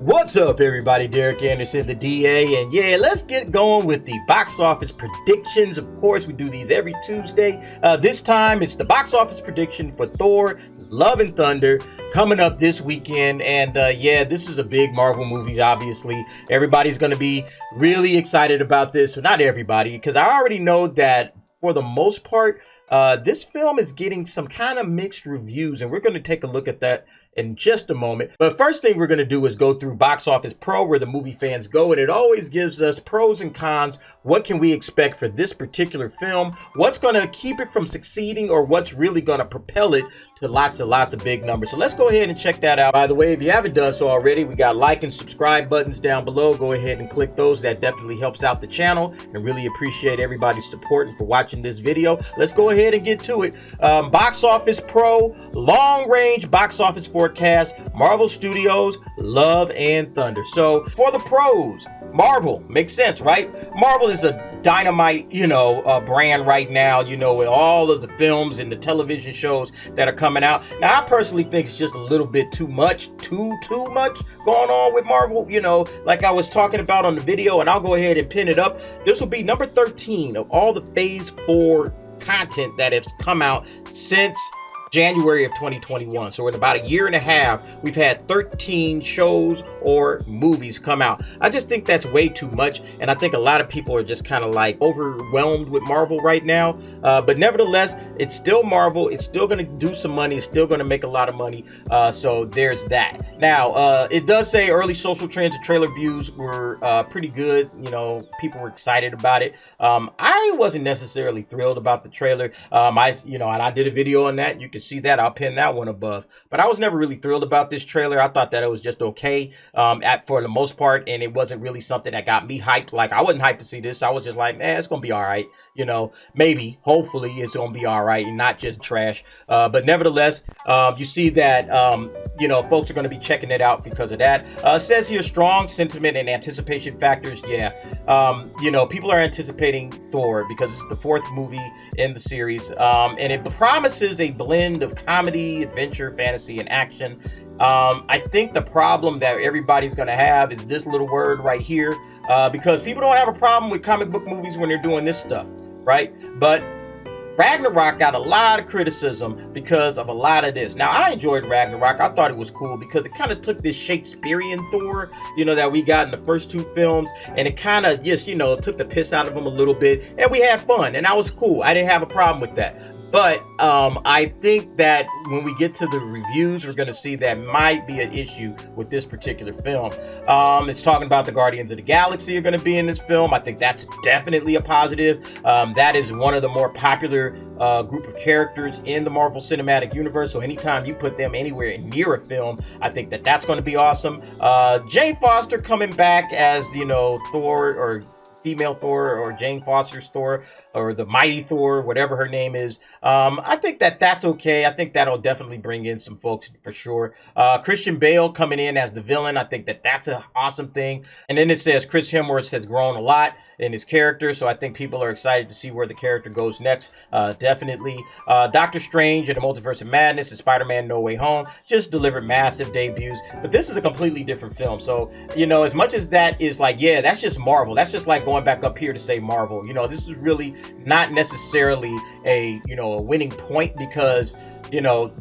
What's up, everybody? Derek Anderson, the DA, and yeah, let's get going with the box office predictions. Of course, we do these every Tuesday. This time, it's the box office prediction for Thor: Love and Thunder coming up this weekend. And yeah, this is a big Marvel movie. Obviously, everybody's going to be really excited about this. So not everybody, because I already know that for the most part, this film is getting some kind of mixed reviews, and we're going to take a look at that in just a moment. But first thing we're going to do is go through Box Office Pro, where the movie fans go, and it always gives us pros and cons. What can we expect for this particular film? What's going to keep it from succeeding, or what's really going to propel it to lots and lots of big numbers? So let's go ahead and check that out. By the way, if you haven't done so already, we got like and subscribe buttons down below. Go ahead and click those. That definitely helps out the channel, and really appreciate everybody's support and for watching this video. Let's go ahead and get to it. Box Office Pro, long range box office forecast, Marvel Studios, Love and Thunder. So for the pros, Marvel makes sense, right? Marvel is a dynamite, brand right now, with all of the films and the television shows that are coming out. Now, I personally think it's just a little bit too much going on with Marvel, like I was talking about on the video, and I'll go ahead and pin it up. This will be number 13 of all the Phase 4 content that has come out since January of 2021. So in about a year and a half, we've had 13 shows or movies come out. I just think that's way too much, and I think a lot of people are just kind of like overwhelmed with Marvel right now. But nevertheless, it's still Marvel. It's still going to do some money. It's still going to make a lot of money. So there's that. Now, it does say early social trends and trailer views were pretty good. People were excited about it. I wasn't necessarily thrilled about the trailer. And I did a video on that. You can see that. I'll pin that one above. But I was never really thrilled about this trailer. I thought that it was just okay for the most part, and it wasn't really something that got me hyped. Like, I wasn't hyped to see this. I was just like, man, it's gonna be all right. Maybe, hopefully, it's gonna be all right and not just trash. But nevertheless, you see that folks are gonna be checking it out because of that. It says here strong sentiment and anticipation factors. Yeah, people are anticipating Thor because it's the 4th movie in the series, and it promises a blend of comedy, adventure, fantasy, and action. I think the problem that everybody's going to have is this little word right here, because people don't have a problem with comic book movies when they're doing this stuff, right? But Ragnarok got a lot of criticism because of a lot of this. Now, I enjoyed Ragnarok. I thought it was cool because it kind of took this Shakespearean Thor, that we got in the first 2 films, and it kind of just, took the piss out of him a little bit, and we had fun, and that was cool. I didn't have a problem with that. But I think that when we get to the reviews, we're going to see that might be an issue with this particular film. It's talking about the Guardians of the Galaxy are going to be in this film. I think that's definitely a positive. That is one of the more popular group of characters in the Marvel Cinematic Universe. So anytime you put them anywhere near a film, I think that that's going to be awesome. Jane Foster coming back as, Thor, or female Thor, or Jane Foster's Thor, or the Mighty Thor, whatever her name is. I think that that's okay. I think that'll definitely bring in some folks for sure. Christian Bale coming in as the villain. I think that that's an awesome thing. And then it says Chris Hemsworth has grown a lot in his character, so I think people are excited to see where the character goes next. Definitely. Doctor Strange and the Multiverse of Madness and Spider-Man No Way Home just delivered massive debuts, but this is a completely different film. So, as much as that is like, yeah, that's just Marvel. That's just like going back up here to say Marvel. This is really not necessarily a winning point, because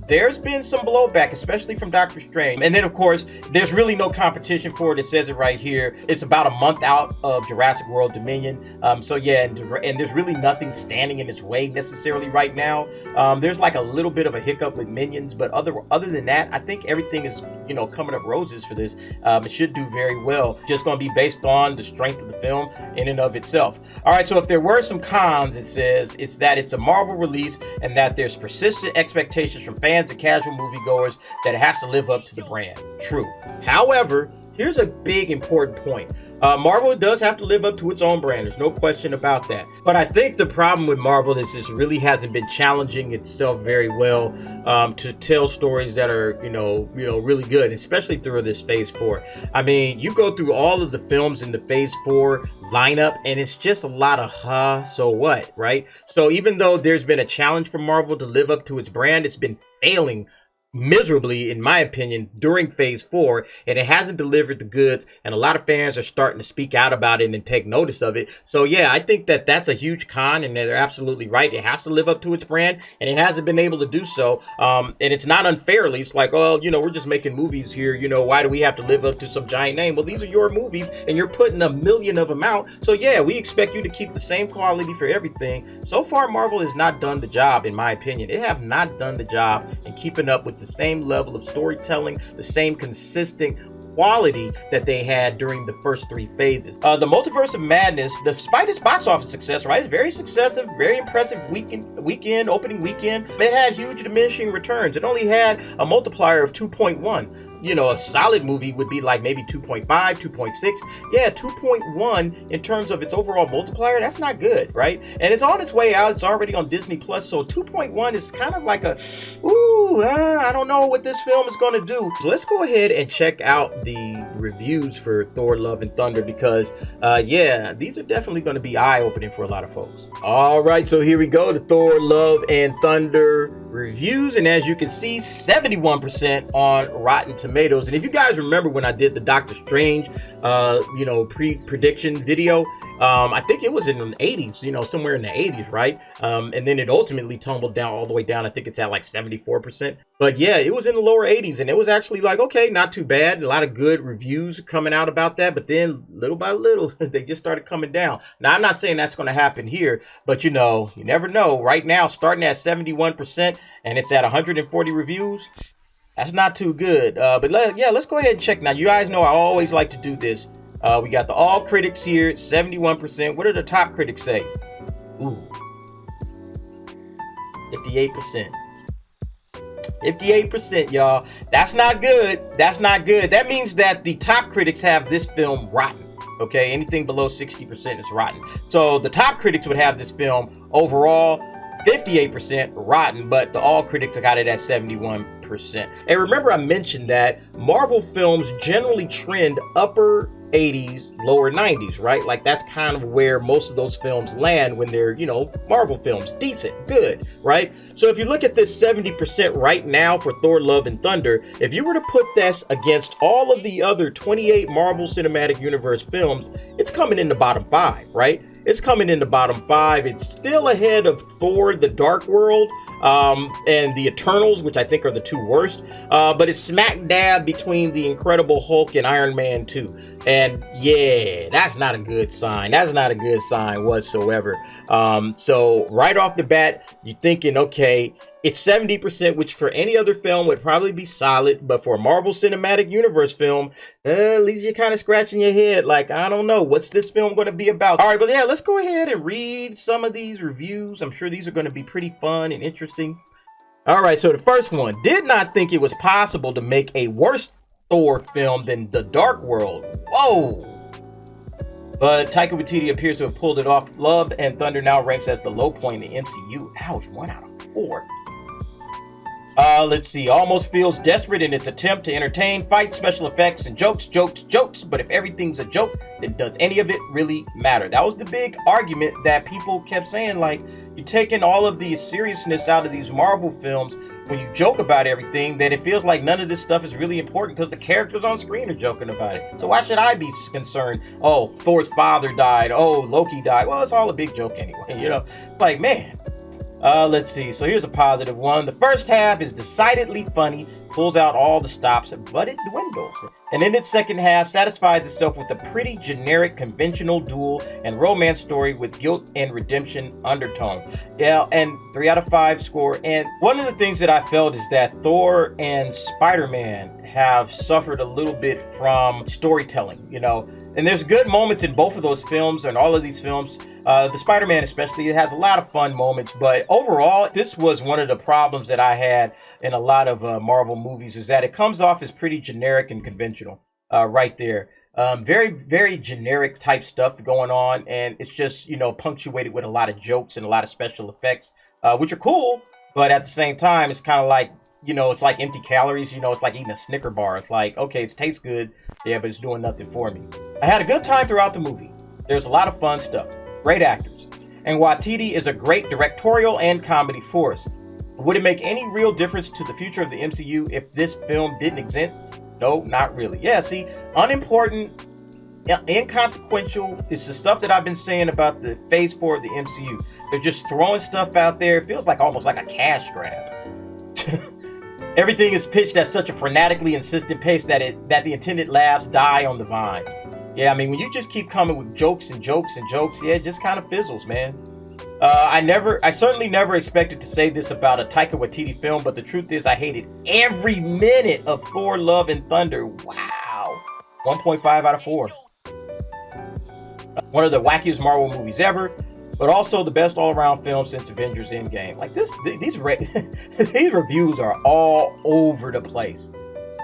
there's been some blowback, especially from Doctor Strange. And then, of course, there's really no competition for it. It says it right here. It's about a month out of Jurassic World Dominion. So yeah, and there's really nothing standing in its way necessarily right now. There's like a little bit of a hiccup with Minions, but other than that, I think everything is, coming up roses for this. It should do very well. Just going to be based on the strength of the film in and of itself. All right, so if there were some cons, it says it's that it's a Marvel release and that there's persistent expectations from fans and casual moviegoers that it has to live up to the brand. True. However, here's a big important point. Marvel does have to live up to its own brand. There's no question about that. But I think the problem with Marvel is this really hasn't been challenging itself very well to tell stories that are, really good, especially through this Phase 4. I mean, you go through all of the films in the Phase 4 lineup, and it's just a lot of so what, right? So even though there's been a challenge for Marvel to live up to its brand, it's been failing miserably, in my opinion, during phase 4, and it hasn't delivered the goods, and a lot of fans are starting to speak out about it and take notice of it. So yeah, I think that that's a huge con, and they're absolutely right. It has to live up to its brand, and it hasn't been able to do so. And it's not unfairly. It's like, oh, we're just making movies here, why do we have to live up to some giant name? Well, these are your movies, and you're putting a million of them out, so yeah, we expect you to keep the same quality for everything. So far, Marvel has not done the job, in my opinion. They have not done the job in keeping up with the same level of storytelling, the same consistent quality that they had during the first 3 phases. The Multiverse of Madness, despite its box office success, right, it's very successive, very impressive opening weekend. It had huge diminishing returns. It only had a multiplier of 2.1. A solid movie would be like maybe 2.5, 2.6. Yeah, 2.1 in terms of its overall multiplier, that's not good, right? And it's on its way out. It's already on Disney Plus, so 2.1 is kind of like I don't know what this film is going to do. So let's go ahead and check out the reviews for Thor: Love and Thunder, because yeah, these are definitely going to be eye-opening for a lot of folks. All right, so here we go, the Thor: Love and Thunder reviews, and as you can see, 71% on Rotten Tomatoes. And if you guys remember when I did the Doctor Strange pre-prediction video, I think it was in the 80s, somewhere in the 80s, right? And then it ultimately tumbled down all the way down. I think it's at like 74%. But yeah, it was in the lower 80s, and it was actually like, okay, not too bad. A lot of good reviews coming out about that, but then little by little, they just started coming down. Now, I'm not saying that's going to happen here, but you never know. Right now, starting at 71%, and it's at 140 reviews. That's not too good. But let's go ahead and check. Now, you guys know I always like to do this. We got the all critics here, 71%. What did the top critics say? Ooh, 58%. 58%, y'all. That's not good. That's not good. That means that the top critics have this film rotten. Okay, anything below 60% is rotten. So the top critics would have this film overall 58% rotten, but the all critics got it at 71%. And remember, I mentioned that Marvel films generally trend upper 80s, lower 90s, right? Like that's kind of where most of those films land when they're, Marvel films. Decent, good, right? So if you look at this 70% right now for Thor: Love and Thunder, if you were to put this against all of the other 28 Marvel Cinematic Universe films, it's coming in the bottom 5, right? It's coming in the bottom 5. It's still ahead of Thor: The Dark World and The Eternals, which I think are the 2 worst. But it's smack dab between The Incredible Hulk and Iron Man 2. And yeah, that's not a good sign. That's not a good sign whatsoever. So right off the bat, you're thinking, okay, it's 70%, which for any other film would probably be solid, but for a Marvel Cinematic Universe film, at least you're kind of scratching your head like, I don't know, what's this film going to be about? All right, but yeah, let's go ahead and read some of these reviews. I'm sure these are going to be pretty fun and interesting. All right, so the first one, did not think it was possible to make a worse Thor film than The Dark World. Whoa! But Taika Waititi appears to have pulled it off. Love and Thunder now ranks as the low point in the MCU. Ouch, 1 out of 4. Let's see. Almost feels desperate in its attempt to entertain, fight, special effects, and jokes. But if everything's a joke, then does any of it really matter? That was the big argument that people kept saying, like, you're taking all of the seriousness out of these Marvel films when you joke about everything, that it feels like none of this stuff is really important because the characters on screen are joking about it. So why should I be concerned? Oh, Thor's father died. Oh, Loki died. Well, it's all a big joke anyway, It's like, man. Let's see. So here's a positive one. The first half is decidedly funny, pulls out all the stops, but it dwindles. And then its second half satisfies itself with a pretty generic, conventional duel and romance story with guilt and redemption undertone. Yeah, and 3 out of 5 score. And one of the things that I felt is that Thor and Spider-Man have suffered a little bit from storytelling, And there's good moments in both of those films and all of these films. The Spider-Man especially, it has a lot of fun moments. But overall, this was one of the problems that I had in a lot of Marvel movies, is that it comes off as pretty generic and conventional right there. Very, very generic type stuff going on. And it's just, punctuated with a lot of jokes and a lot of special effects, which are cool. But at the same time, it's kind of like, it's like empty calories. It's like eating a Snicker bar. It's like, okay, it tastes good. Yeah, but it's doing nothing for me. I had a good time throughout the movie. There's a lot of fun stuff. Great actors. And Waititi is a great directorial and comedy force. Would it make any real difference to the future of the MCU if this film didn't exist? No, not really. Yeah, see, unimportant, inconsequential. It's the stuff that I've been saying about the phase 4 of the MCU. They're just throwing stuff out there. It feels like almost like a cash grab. Everything is pitched at such a frenetically insistent pace that the intended laughs die on the vine. Yeah, I mean, when you just keep coming with jokes and jokes and jokes, yeah, it just kind of fizzles, man. I certainly never expected to say this about a Taika Waititi film, but the truth is I hated every minute of Thor: Love and Thunder. Wow. 1.5 out of 4. One of the wackiest Marvel movies ever, but also the best all-around film since Avengers Endgame. Like these reviews are all over the place.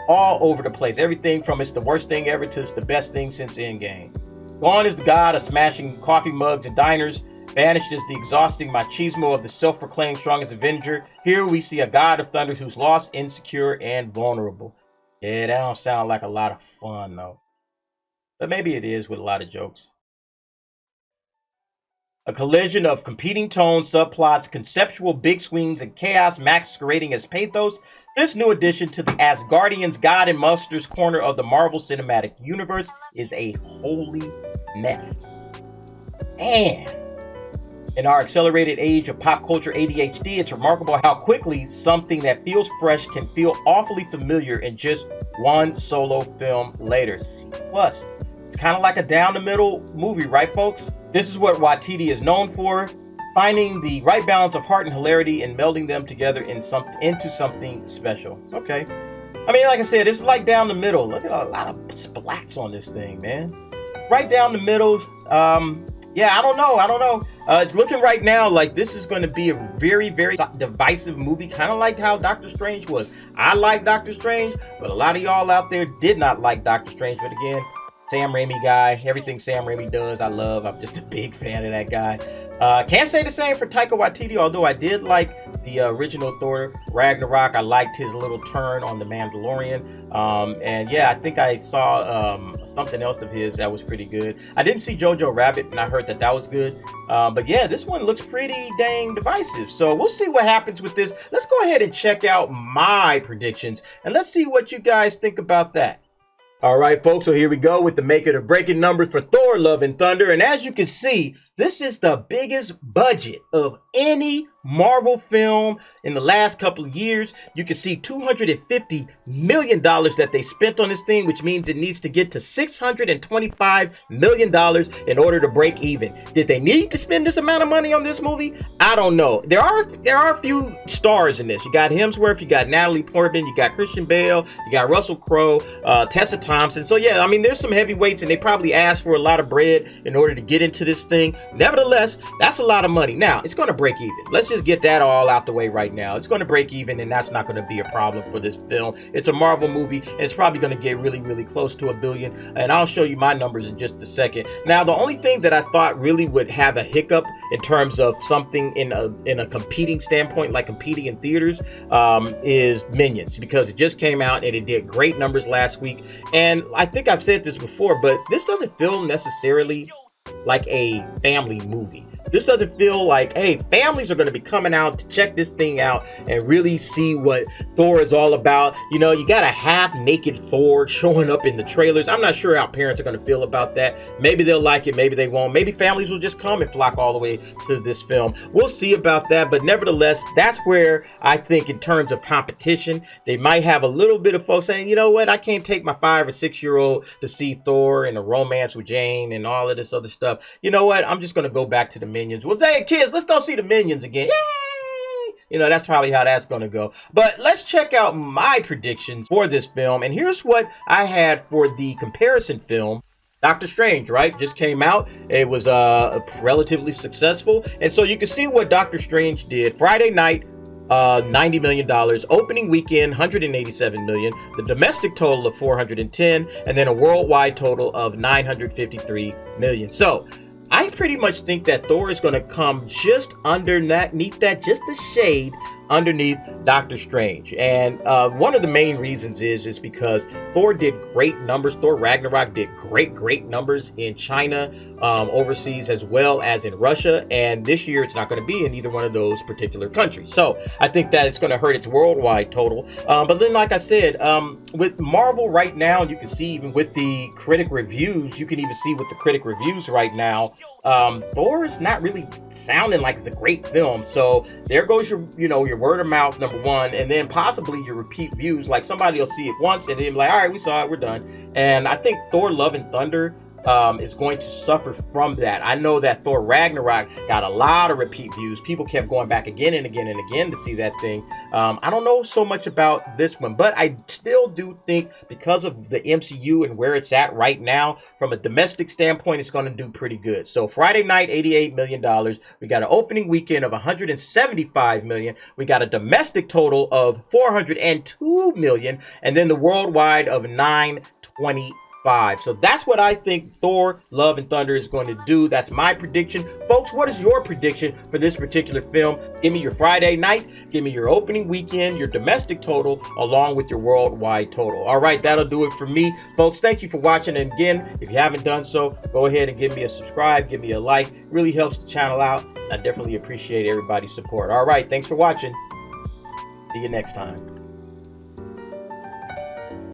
All over the place. Everything from it's the worst thing ever to it's the best thing since Endgame. Gone is the god of smashing coffee mugs and diners. Banished is the exhausting machismo of the self-proclaimed strongest Avenger. Here we see a god of thunder who's lost, insecure, and vulnerable. Yeah, that don't sound like a lot of fun, though. But maybe it is with a lot of jokes. A collision of competing tones, subplots, conceptual big swings, and chaos masquerading as pathos. This new addition to the Asgardians' God and Monsters corner of the Marvel Cinematic Universe is a holy mess. Man. In our accelerated age of pop culture ADHD, it's remarkable how quickly something that feels fresh can feel awfully familiar in just one solo film later. C+. It's kind of like a down-the-middle movie, right, folks? This is what Waititi is known for, finding the right balance of heart and hilarity and melding them together into something special. Okay. I mean, like I said, it's like down the middle. Look at a lot of splats on this thing, man. Right down the middle. Yeah, I don't know. It's looking right now like this is going to be a very, very divisive movie, kind of like how Doctor Strange was. I like Doctor Strange, but a lot of y'all out there did not like Doctor Strange. But again, Sam Raimi guy, everything Sam Raimi does, I love. I'm just a big fan of that guy. Can't say the same for Taika Waititi, although I did like the original Thor Ragnarok. I liked his little turn on The Mandalorian. And yeah, I think I saw something else of his that was pretty good. I didn't see Jojo Rabbit, and I heard that was good. But yeah, this one looks pretty dang divisive. So we'll see what happens with this. Let's go ahead and check out my predictions, and let's see what you guys think about that. All right, folks, so here we go with the make it or break it numbers for Thor: Love and Thunder. And as you can see, this is the biggest budget of any Marvel film in the last couple of years. You can see $250 million that they spent on this thing, which means it needs to get to $625 million in order to break even. Did they need to spend this amount of money on this movie? I don't know. There are a few stars in this. You got Hemsworth, you got Natalie Portman, you got Christian Bale, you got Russell Crowe, Tessa Thompson. So yeah, I mean, there's some heavyweights, and they probably asked for a lot of bread in order to get into this thing. Nevertheless, that's a lot of money. Now, it's going to break even. Let's just get that all out the way right now. It's going to break even, and that's not going to be a problem for this film. It's a Marvel movie, and it's probably going to get really, really close to $1 billion, and I'll show you my numbers in just a second. Now, the only thing that I thought really would have a hiccup in terms of something in a competing standpoint, like competing in theaters, is Minions, because it just came out and it did great numbers last week. And I think I've said this before, but this doesn't feel necessarily like a family movie. This doesn't feel like, hey, families are going to be coming out to check this thing out and really see what Thor is all about. You know, you got a half-naked Thor showing up in the trailers. I'm not sure how parents are going to feel about that. Maybe they'll like it, maybe they won't. Maybe families will just come and flock all the way to this film. We'll see about that, but nevertheless, that's where I think in terms of competition, they might have a little bit of folks saying, you know what, I can't take my 5 or 6-year-old to see Thor and a romance with Jane and all of this other stuff. You know what, I'm just going to go back to the Minions. Well, hey, kids, let's go see the Minions again. Yay! You know, that's probably how that's going to go. But let's check out my predictions for this film. And here's what I had for the comparison film. Doctor Strange, right? Just came out. It was relatively successful. And so you can see what Doctor Strange did. Friday night, $90 million. Opening weekend, $187 million. The domestic total of $410, and then a worldwide total of $953 million. So I pretty much think that Thor is going to come just underneath that, just a shade underneath Doctor Strange. And one of the main reasons is because Thor did great numbers. Thor Ragnarok did great numbers in China, overseas, as well as in Russia. And this year it's not going to be in either one of those particular countries. So I think that it's going to hurt its worldwide total. But then, like I said, with Marvel right now, you can see even with the critic reviews, you can even see with the critic reviews right now, Thor is not really sounding like it's a great film. So there goes your, your word of mouth, number one, and then possibly your repeat views. Like somebody will see it once and then be like, all right, we saw it, we're done. And I think Thor Love and Thunder is going to suffer from that. I know that Thor Ragnarok got a lot of repeat views. People kept going back again and again and again to see that thing. I don't know so much about this one, but I still do think because of the MCU and where it's at right now, from a domestic standpoint, it's going to do pretty good. So Friday night, $88 million. We got an opening weekend of $175 million. We got a domestic total of $402 million, and then the worldwide of $925. So that's what I think Thor Love and Thunder is going to do. That's my prediction. Folks, what is your prediction for this particular film? Give me your Friday night, give me your opening weekend, your domestic total, along with your worldwide total. All right, that'll do it for me. Folks, thank you for watching. And again, if you haven't done so, go ahead and give me a subscribe, give me a like. It really helps the channel out. I definitely appreciate everybody's support. All right, thanks for watching. See you next time.